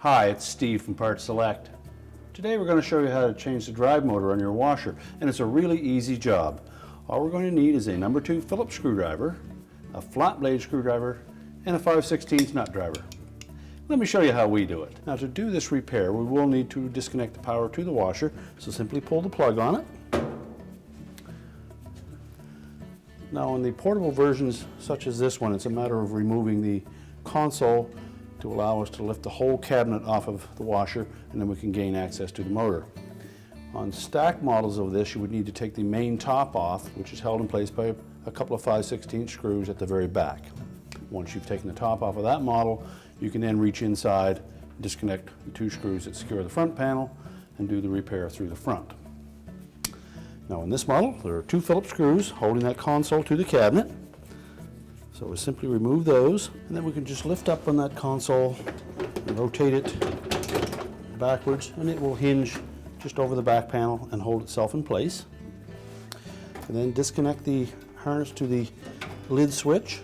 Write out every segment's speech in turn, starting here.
Hi, it's Steve from Parts Select. Today we're going to show you how to change the drive motor on your washer, and it's a really easy job. All we're going to need is a number 2 Phillips screwdriver, a flat blade screwdriver, and a 5/16 nut driver. Let me show you how we do it. Now to do this repair we will need to disconnect the power to the washer, so simply pull the plug on it. Now in the portable versions such as this one, it's a matter of removing the console to allow us to lift the whole cabinet off of the washer, and then we can gain access to the motor. On stack models of this, you would need to take the main top off, which is held in place by a couple of 5/16 screws at the very back. Once you've taken the top off of that model, you can then reach inside, disconnect the 2 screws that secure the front panel, and do the repair through the front. Now in this model, there are 2 Phillips screws holding that console to the cabinet. So we simply remove those, and then we can just lift up on that console and rotate it backwards, and it will hinge just over the back panel and hold itself in place. And then disconnect the harness to the lid switch.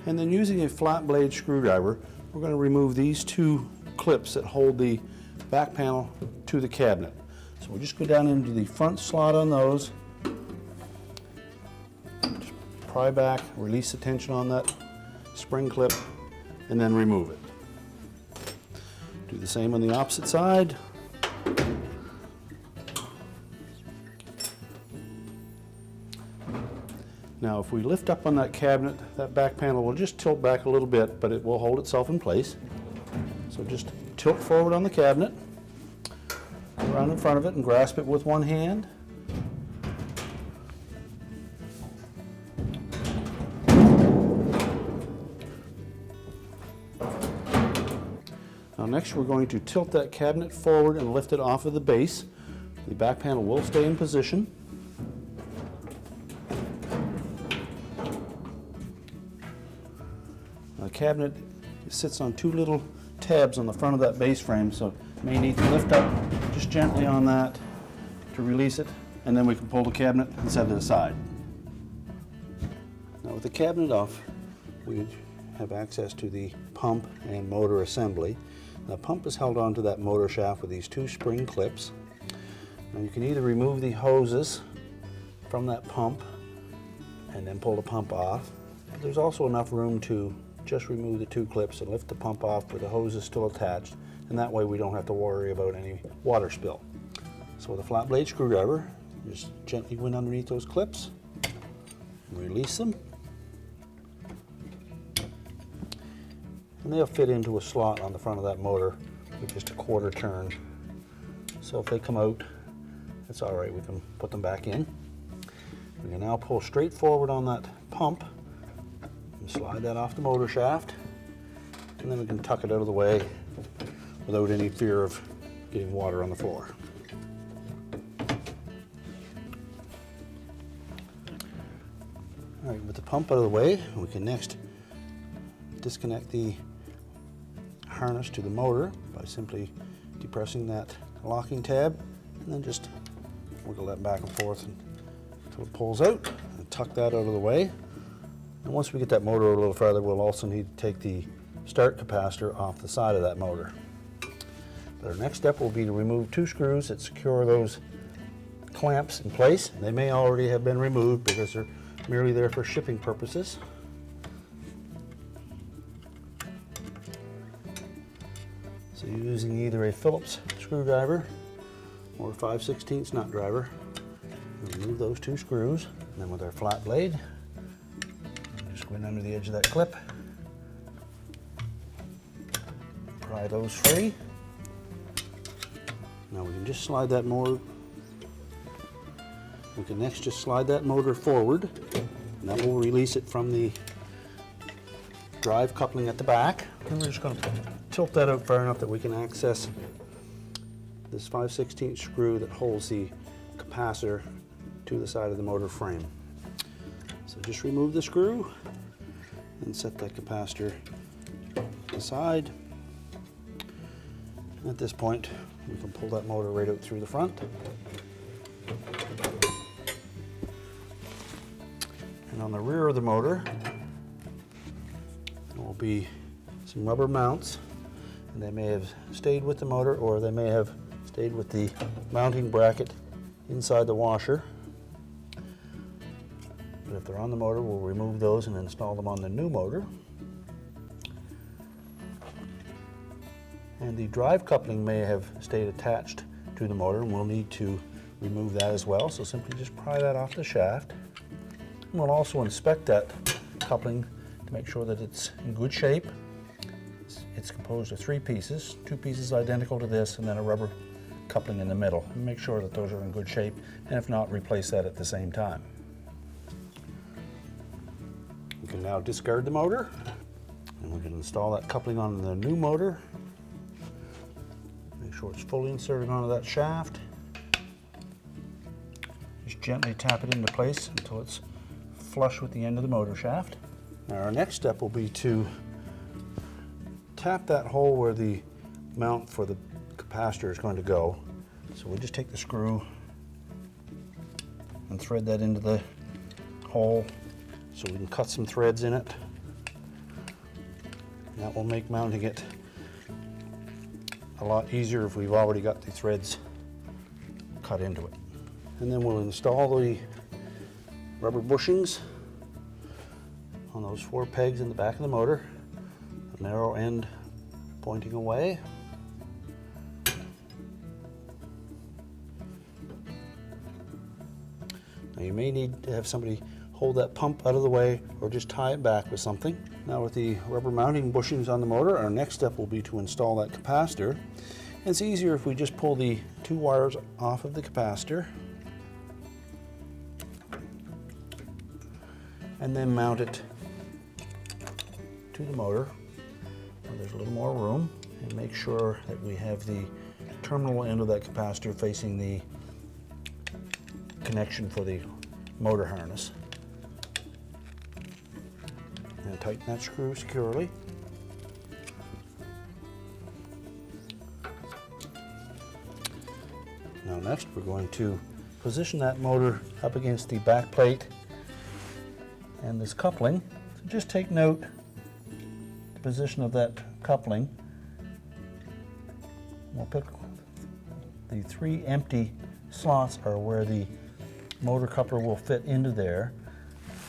And then using a flat blade screwdriver, we're going to remove these 2 clips that hold the back panel to the cabinet. So we'll just go down into the front slot on those, pry back, release the tension on that spring clip, and then remove it. Do the same on the opposite side. Now if we lift up on that cabinet, that back panel will just tilt back a little bit, but it will hold itself in place. So just tilt forward on the cabinet, around in front of it, and grasp it with one hand. Now next we're going to tilt that cabinet forward and lift it off of the base. The back panel will stay in position. The cabinet sits on 2 little tabs on the front of that base frame, so you may need to lift up just gently on that to release it, and then we can pull the cabinet and set it aside. Now with the cabinet off, we have access to the pump and motor assembly. The pump is held onto that motor shaft with these 2 spring clips. Now you can either remove the hoses from that pump and then pull the pump off. But there's also enough room to just remove the 2 clips and lift the pump off with the hoses still attached, and that way we don't have to worry about any water spill. So with a flat blade screwdriver, just gently go in underneath those clips, release them, and they'll fit into a slot on the front of that motor with just a 1/4 turn. So if they come out, it's all right, we can put them back in. We can now pull straight forward on that pump and slide that off the motor shaft, and then we can tuck it out of the way without any fear of getting water on the floor. All right, with the pump out of the way, we can next disconnect the harness to the motor by simply depressing that locking tab, and then just wiggle that back and forth until it pulls out, and tuck that out of the way. And once we get that motor a little further, we'll also need to take the start capacitor off the side of that motor. But our next step will be to remove 2 screws that secure those clamps in place. They may already have been removed because they're merely there for shipping purposes. So using either a Phillips screwdriver or a 5/16 nut driver, remove those 2 screws, and then with our flat blade, just go in under the edge of that clip, pry those free. Now we can just slide that motor. We can next just slide that motor forward, and that will release it from the drive coupling at the back. And we're just going to tilt that out far enough that we can access this 5/16 screw that holds the capacitor to the side of the motor frame. So just remove the screw and set that capacitor aside. And at this point, we can pull that motor right out through the front. And on the rear of the motor, we'll be some rubber mounts, and they may have stayed with the motor or they may have stayed with the mounting bracket inside the washer. But if they're on the motor, we'll remove those and install them on the new motor. And the drive coupling may have stayed attached to the motor, and we'll need to remove that as well. So simply just pry that off the shaft. And we'll also inspect that coupling to make sure that it's in good shape. It's composed of 3 pieces, 2 pieces identical to this, and then a rubber coupling in the middle. And make sure that those are in good shape, and if not, replace that at the same time. We can now discard the motor, and we can install that coupling on the new motor. Make sure it's fully inserted onto that shaft. Just gently tap it into place until it's flush with the end of the motor shaft. Now our next step will be to tap that hole where the mount for the capacitor is going to go. So we just take the screw and thread that into the hole so we can cut some threads in it. And that will make mounting it a lot easier if we've already got the threads cut into it. And then we'll install the rubber bushings on those 4 pegs in the back of the motor, the narrow end pointing away. Now you may need to have somebody hold that pump out of the way or just tie it back with something. Now with the rubber mounting bushings on the motor, our next step will be to install that capacitor. And it's easier if we just pull the 2 wires off of the capacitor and then mount it to the motor where there's a little more room, and make sure that we have the terminal end of that capacitor facing the connection for the motor harness. And tighten that screw securely. Now next we're going to position that motor up against the back plate and this coupling. So just take note the position of that coupling. We'll pick the 3 empty slots are where the motor coupler will fit into there.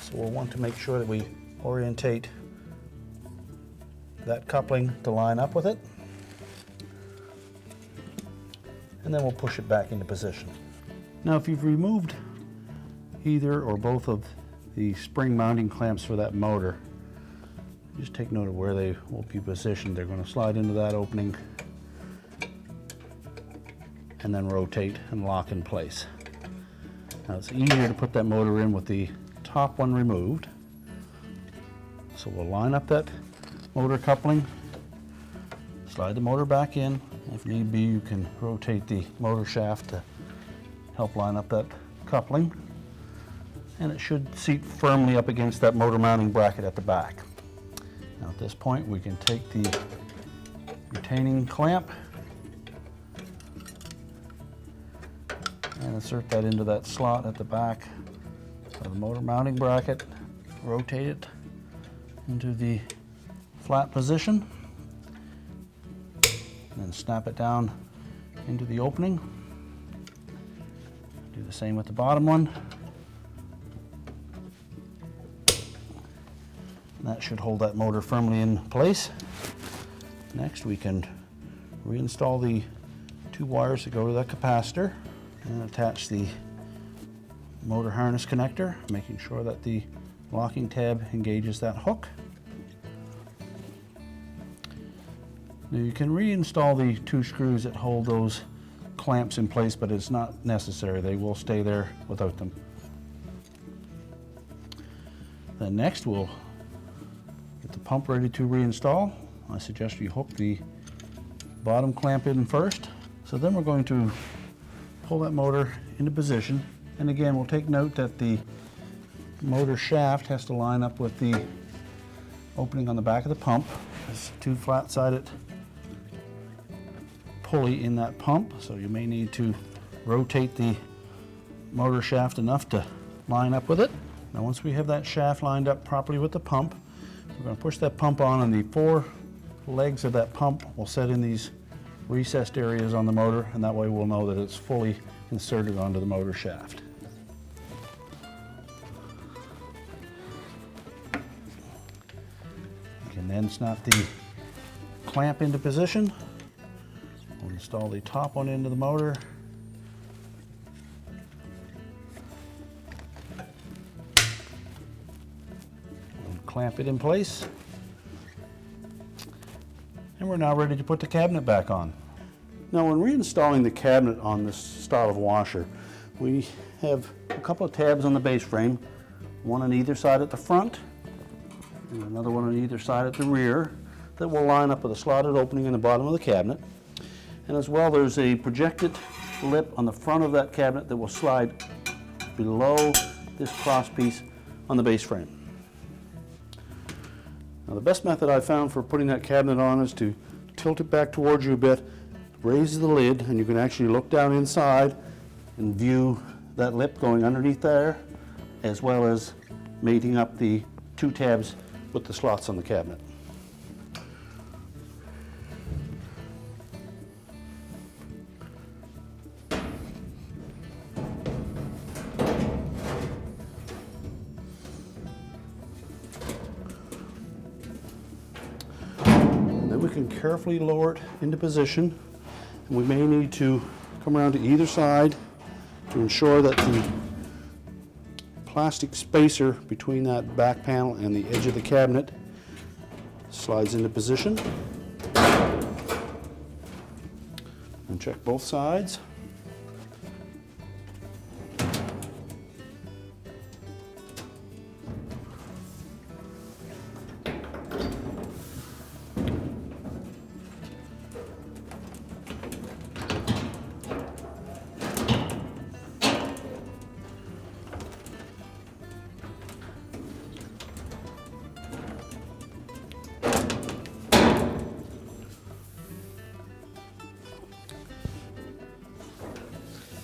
So we'll want to make sure that we orientate that coupling to line up with it. And then we'll push it back into position. Now if you've removed either or both of the spring mounting clamps for that motor, just take note of where they will be positioned. They're going to slide into that opening and then rotate and lock in place. Now it's easier to put that motor in with the top one removed. So we'll line up that motor coupling, slide the motor back in. If need be, you can rotate the motor shaft to help line up that coupling. And it should seat firmly up against that motor mounting bracket at the back. Now at this point, we can take the retaining clamp and insert that into that slot at the back of the motor mounting bracket, rotate it into the flat position, and then snap it down into the opening. Do the same with the bottom one. And that should hold that motor firmly in place. Next we can reinstall the 2 wires that go to that capacitor and attach the motor harness connector, making sure that the locking tab engages that hook. Now you can reinstall the 2 screws that hold those clamps in place, but it's not necessary. They will stay there without them. Then next we'll get the pump ready to reinstall. I suggest you hook the bottom clamp in first. So then we're going to pull that motor into position. And again, we'll take note that the motor shaft has to line up with the opening on the back of the pump. There's 2 flat-sided pulley in that pump, so you may need to rotate the motor shaft enough to line up with it. Now once we have that shaft lined up properly with the pump, we're going to push that pump on, and the 4 legs of that pump will set in these recessed areas on the motor, and that way we'll know that it's fully inserted onto the motor shaft. You can then snap the clamp into position. We'll install the top one into the motor. And clamp it in place. And we're now ready to put the cabinet back on. Now, when reinstalling the cabinet on this style of washer, we have a couple of tabs on the base frame, one on either side at the front and another one on either side at the rear, that will line up with a slotted opening in the bottom of the cabinet. And as well, there's a projected lip on the front of that cabinet that will slide below this cross piece on the base frame. Now, the best method I've found for putting that cabinet on is to tilt it back towards you a bit, raise the lid, and you can actually look down inside and view that lip going underneath there, as well as mating up the two tabs with the slots on the cabinet. Then we can carefully lower it into position. And we may need to come around to either side to ensure that the plastic spacer between that back panel and the edge of the cabinet slides into position. And check both sides.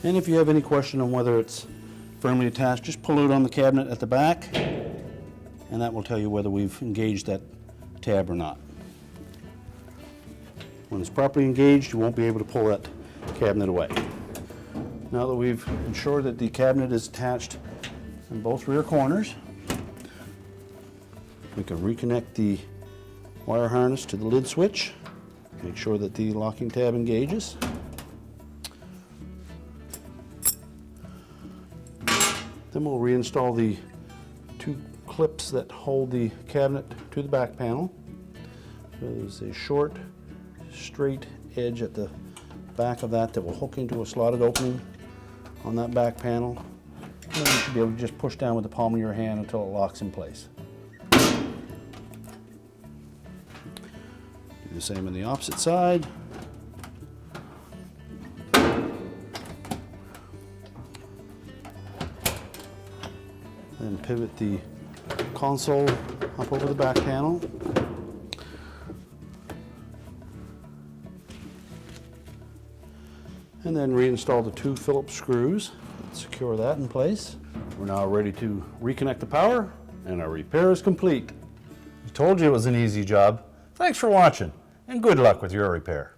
And if you have any question on whether it's firmly attached, just pull it on the cabinet at the back, and that will tell you whether we've engaged that tab or not. When it's properly engaged, you won't be able to pull that cabinet away. Now that we've ensured that the cabinet is attached in both rear corners, we can reconnect the wire harness to the lid switch, make sure that the locking tab engages. Then we'll reinstall the two clips that hold the cabinet to the back panel. There's a short, straight edge at the back of that will hook into a slotted opening on that back panel. And then you should be able to just push down with the palm of your hand until it locks in place. Do the same on the opposite side. Then pivot the console up over the back panel. And then reinstall the two Phillips screws. Secure that in place. We're now ready to reconnect the power, and our repair is complete. I told you it was an easy job. Thanks for watching, and good luck with your repair.